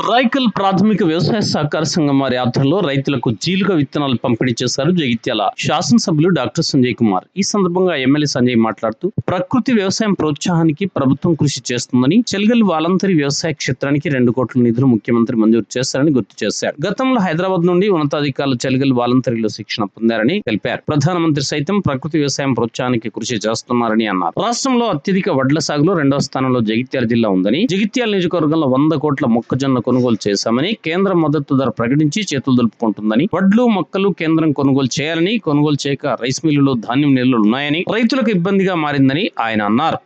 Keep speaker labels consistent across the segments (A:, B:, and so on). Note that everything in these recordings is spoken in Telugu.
A: రాయకల్ ప్రాథమిక వ్యవసాయ సహకార సంఘం వారి ఆధ్వర్యంలో రైతులకు జీలుగ విత్తనాలు పంపిణీ చేశారు జగిత్యాల శాసనసభ్యులు డాక్టర్ సంజయ్ కుమార్. ఈ సందర్భంగా ఎమ్మెల్యే సంజయ్ మాట్లాడుతూ ప్రకృతి వ్యవసాయం ప్రోత్సాహానికి ప్రభుత్వం కృషి చేస్తుందని, చెల్గల్ వాలంతరీ వ్యవసాయ క్షేత్రానికి 2 కోట్ల నిధులు ముఖ్యమంత్రి మంజూరు చేశారని గుర్తు చేశారు. గతంలో హైదరాబాద్ నుండి ఉన్నతాధికారులు చెల్గల్ వాలంతరీలో శిక్షణ పొందారని తెలిపారు. ప్రధానమంత్రి సైతం ప్రకృతి వ్యవసాయం ప్రోత్సాహానికి కృషి చేస్తున్నారని అన్నారు. రాష్ట్రంలో అత్యధిక వడ్ల సాగులో 2వ స్థానంలో జగిత్యాల జిల్లా ఉందని, జగిత్యాల నియోజకవర్గంలో 100 కోట్ల మొక్కజొన్న కొనుగోలు చేశామని, కేంద్రం మద్దతు ధర ప్రకటించి చేతులు దులుపుకుంటుందని, వడ్లు మొక్కలు కేంద్రం కొనుగోలు చేయాలని, కొనుగోలు చేయక రైస్ మిల్లులో ధాన్యం నిల్వలు ఉన్నాయని, రైతులకు ఇబ్బందిగా మారిందని ఆయన అన్నారు.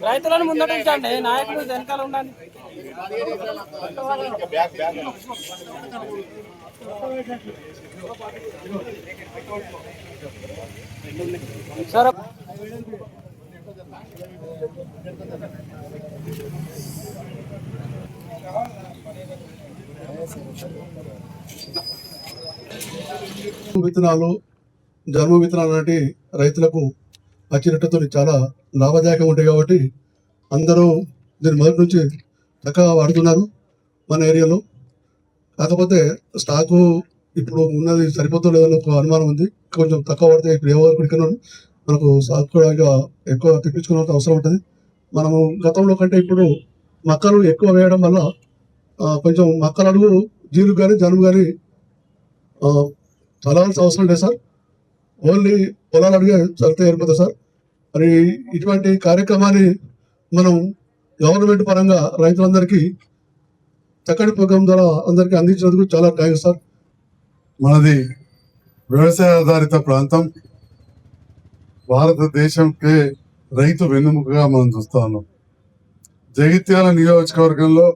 B: రైతులను ముందుంచండి, నాయకులు వెనకాల ఉండండి. సరే
C: విత్తనాలు, జన్మ విత్తనాలు లాంటి రైతులకు వచ్చినట్టుతో చాలా లాభదాయకంగా ఉంటాయి కాబట్టి అందరూ దీని మొదటి నుంచి చక్కగా వాడుతున్నారు మన ఏరియాలో. కాకపోతే స్టాకు ఇప్పుడు ఉన్నది సరిపోతుందో లేదని ఒక అనుమానం ఉంది. కొంచెం తక్కువ పడితే ఇప్పుడు ఎవరు మనకు స్టాక్ కూడా ఇంకా ఎక్కువ తెప్పించుకునే అవసరం ఉంటుంది. మనము గతంలో కంటే ఇప్పుడు మొక్కలు ఎక్కువ వేయడం వల్ల కొంచెం మొక్కలు అడుగు జీలు కానీ జనం కానీ చదవాల్సిన అవసరం లేదు సార్. ఓన్లీ పొలాలు అడిగే చదివితే ఏర్పడుతుంది సార్. మరి ఇటువంటి కార్యక్రమాన్ని మనం గవర్నమెంట్ పరంగా రైతులందరికీ చక్కటి ప్రోగ్రాం ద్వారా అందరికీ అందించినందుకు చాలా థ్యాంక్స్ సార్.
D: మనది వ్యవసాయ ఆధారిత ప్రాంతం. భారతదేశంకే రైతు వెన్నుముకగా మనం చూస్తా ఉన్నాం. జగిత్యాల నియోజకవర్గంలో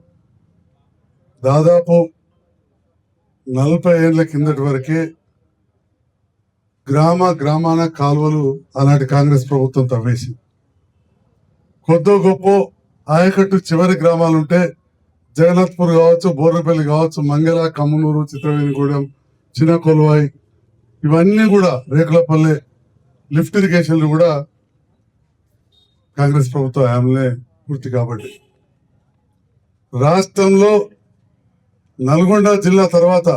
D: దాదాపు 40 ఏళ్ల కిందటి వరకే గ్రామాన కాలువలు ఆనాటి కాంగ్రెస్ ప్రభుత్వం తవ్వేసి, కొద్దో గొప్ప ఆయకట్టు చివరి గ్రామాలుంటే జగన్నాథ్పూర్ కావచ్చు, బోర్రపల్లి కావచ్చు, మంగళ, కమ్మనూరు, చిత్రవేణిగూడెం, చిన్న కొలువాయి, ఇవన్నీ కూడా రేకులపల్లె లిఫ్ట్ ఇరిగేషన్లు కూడా కాంగ్రెస్ ప్రభుత్వ హయాంలోనే పూర్తి. కాబట్టి రాష్ట్రంలో నల్గొండ జిల్లా తర్వాత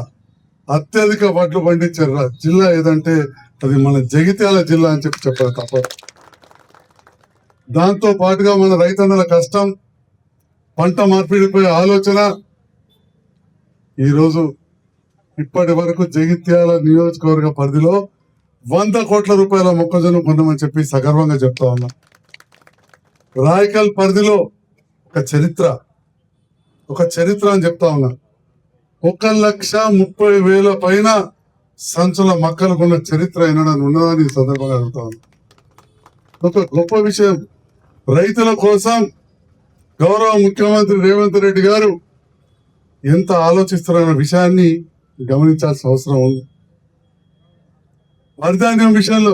D: అత్యధిక వడ్లు పండించే జిల్లా ఏదంటే అది మన జగిత్యాల జిల్లా అని చెప్పారు తప్ప. దాంతో పాటుగా మన రైతన్నల కష్టం, పంట మార్పిడిపై ఆలోచన, ఈరోజు ఇప్పటి వరకు జగిత్యాల నియోజకవర్గ పరిధిలో 100 కోట్ల రూపాయల మొక్కజొన్న కొన్నామని చెప్పి సగర్వంగా చెప్తా ఉన్నా. రాయకల్ పరిధిలో ఒక చరిత్ర అని చెప్తా ఉన్నా. 1,30,000 పైన సంచుల మొక్కలు కొన్న చరిత్ర ఏనాడని ఉన్నదని ఈ సందర్భంగా అడుగుతా ఉన్నా. ఒక గొప్ప విషయం, రైతుల కోసం గౌరవ ముఖ్యమంత్రి రేవంత్ రెడ్డి గారు ఎంత ఆలోచిస్తున్నారన్న విషయాన్ని గమనించాల్సిన అవసరం ఉంది. వరిధాన్యం విషయంలో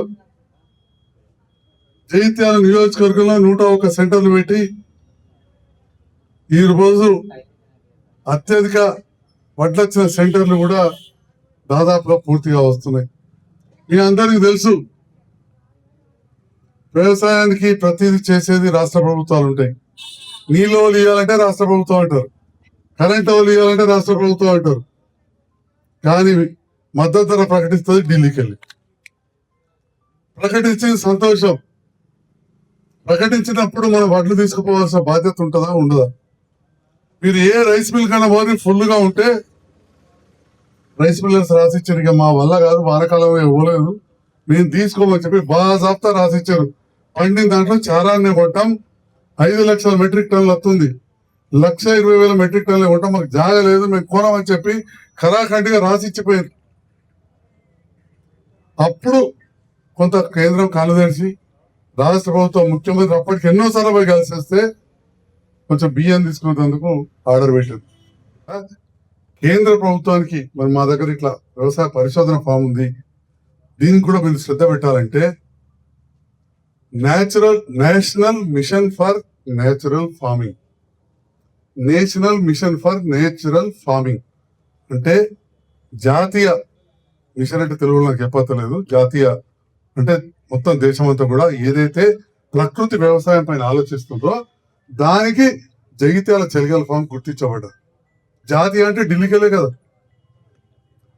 D: జగిత్యాల నియోజకవర్గంలో 101 సెంటర్లు పెట్టి ఈ రోజు అత్యధిక వడ్లొచ్చిన సెంటర్లు కూడా దాదాపుగా పూర్తిగా వస్తున్నాయి. మీ అందరికీ తెలుసు, వ్యవసాయానికి ప్రతిదీ చేసేది రాష్ట్ర ప్రభుత్వాలు ఉంటాయి. నీళ్ళు ఇవ్వాలంటే రాష్ట్ర ప్రభుత్వం అంటారు, కరెంట్ ఇవ్వాలంటే రాష్ట్ర ప్రభుత్వం అంటారు. కానీ మద్దతు ధర ప్రకటిస్తుంది ఢిల్లీకి వెళ్ళి. ప్రకటించింది సంతోషం. ప్రకటించినప్పుడు మనం వడ్లు తీసుకుపోవాల్సిన బాధ్యత ఉంటుందా ఉండదా? మీరు ఏ రైస్ మిల్ కన్నా పోనీ ఫుల్గా ఉంటే రైస్ మిల్లర్స్ రాసిచ్చారు, ఇక మా వల్ల కాదు, వానకాలం ఇవ్వలేదు, మేము తీసుకోమని చెప్పి బాజాప్తా రాసిచ్చారు. పండిన దాంట్లో చారాన్ని కొట్టాం. 5 లక్షల మెట్రిక్ టన్నులు వస్తుంది. 1,20,000 మెట్రిక్ టన్నులు కొట్టాం. మాకు జాగలేదు, మేము కొనమని చెప్పి ఖరాఖండిగా రాసిచ్చిపోయారు. అప్పుడు కొంత కేంద్రం కాలుదర్శి, రాష్ట్ర ప్రభుత్వం ముఖ్యమంత్రి అప్పటికి ఎన్నోసార్లు పోయి కలిసి వస్తే కొంచెం బియ్యం తీసుకునేందుకు ఆర్డర్ పెట్టారు. కేంద్ర ప్రభుత్వానికి మరి మా దగ్గర ఇట్లా వ్యవసాయ పరిశోధన ఫామ్ ఉంది, దీనికి కూడా మీరు శ్రద్ధ పెట్టాలంటే national mission for natural farming అంటే జాతీయ మిషన్ అంటే తెలుగులో నాకు చెప్పలేదు. జాతీయ అంటే మొత్తం దేశం అంతా కూడా ఏదైతే ప్రకృతి వ్యవసాయం పైన ఆలోచిస్తుందో దానికి జగిత్యాల చెలిగల ఫామ్ గుర్తించబడ్డది. జాతీయ అంటే ఢిల్లీకెళ్ళే కదా.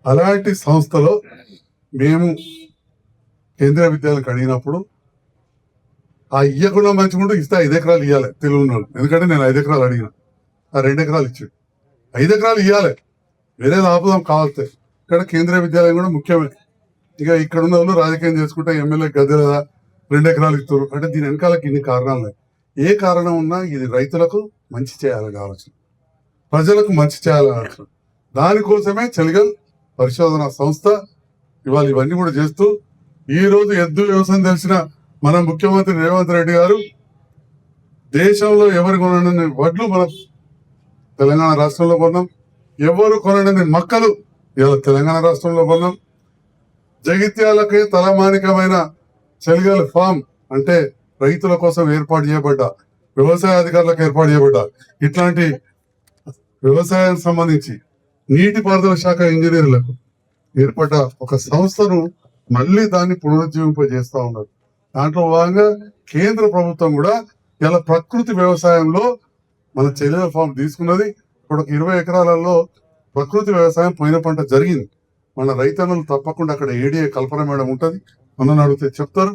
D: అలాంటి సంస్థలో మేము కేంద్రీయ విద్యాలయానికి అడిగినప్పుడు ఆ ఇయ్యకుండా మంచిగుంటూ ఇస్తే 5 ఎకరాలు ఇవ్వాలి తెలుగు వాళ్ళు. ఎందుకంటే నేను 5 ఎకరాలు అడిగిన, ఆ 2 ఎకరాలు ఇచ్చాడు. 5 ఎకరాలు ఇవ్వాలి, వేరేది ఆపుదాం కావాలితే. ఇక్కడ కేంద్రీయ విద్యాలయం కూడా ముఖ్యమే. ఇక ఇక్కడ ఉన్న వాళ్ళు రాజకీయం చేసుకుంటే ఎమ్మెల్యే గది లేదా 2 ఎకరాలు ఇస్తారు అంటే దీని వెనకాలకి ఇన్ని కారణాలు ఉన్నాయి. ఏ కారణం ఉన్నా ఇది రైతులకు మంచి చేయాలని ఆలోచన, ప్రజలకు మంచి చేయాలని ఆలోచన. దానికోసమే చెలిగల్ పరిశోధన సంస్థ ఇవాళ ఇవన్నీ కూడా చేస్తూ ఈ రోజు ఎద్దు వ్యవసాయం తెలిసిన మన ముఖ్యమంత్రి రేవంత్ రెడ్డి గారు దేశంలో ఎవరు కొనని వడ్లు మనం తెలంగాణ రాష్ట్రంలో కొన్నాం, ఎవరు కొనని మక్కలు ఇవాళ తెలంగాణ రాష్ట్రంలో కొన్నాం. జగిత్యాలకి తలమానికమైన చెలిగల్ ఫామ్ అంటే రైతుల కోసం ఏర్పాటు చేయబడ్డ, వ్యవసాయ అధికారులకు ఏర్పాటు చేయబడ్డ, ఇట్లాంటి వ్యవసాయానికి సంబంధించి నీటిపారుదల శాఖ ఇంజనీర్లకు ఏర్పడ్డ ఒక సంస్థను మళ్ళీ దాన్ని పునరుజ్జీవింపజేస్తా ఉన్నారు. దాంట్లో భాగంగా కేంద్ర ప్రభుత్వం కూడా ఇలా ప్రకృతి వ్యవసాయంలో మన చెలిగల్ ఫామ్ తీసుకున్నది. ఇప్పుడు 20 ఎకరాలలో ప్రకృతి వ్యవసాయం పోయిన పంట జరిగింది. మన రైతన్నలు తప్పకుండా అక్కడ ఏడీఏ కల్పన మేడం ఉంటుంది, మనల్ని అడిగితే చెప్తారు.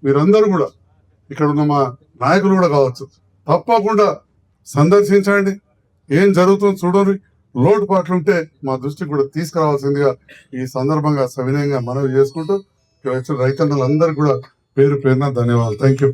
D: మీరందరూ కూడా ఇక్కడ ఉన్న మా నాయకులు కూడా కావచ్చు, తప్పకుండా సందర్శించండి, ఏం జరుగుతుందో చూడండి. లోటుపాట్లుంటే మా దృష్టికి కూడా తీసుకురావాల్సిందిగా ఈ సందర్భంగా సవినయంగా మనవి చేసుకుంటూ ఇక్కడ వచ్చిన రైతన్నలందరికీ కూడా పేరు పేరున ధన్యవాదాలు. Thank you.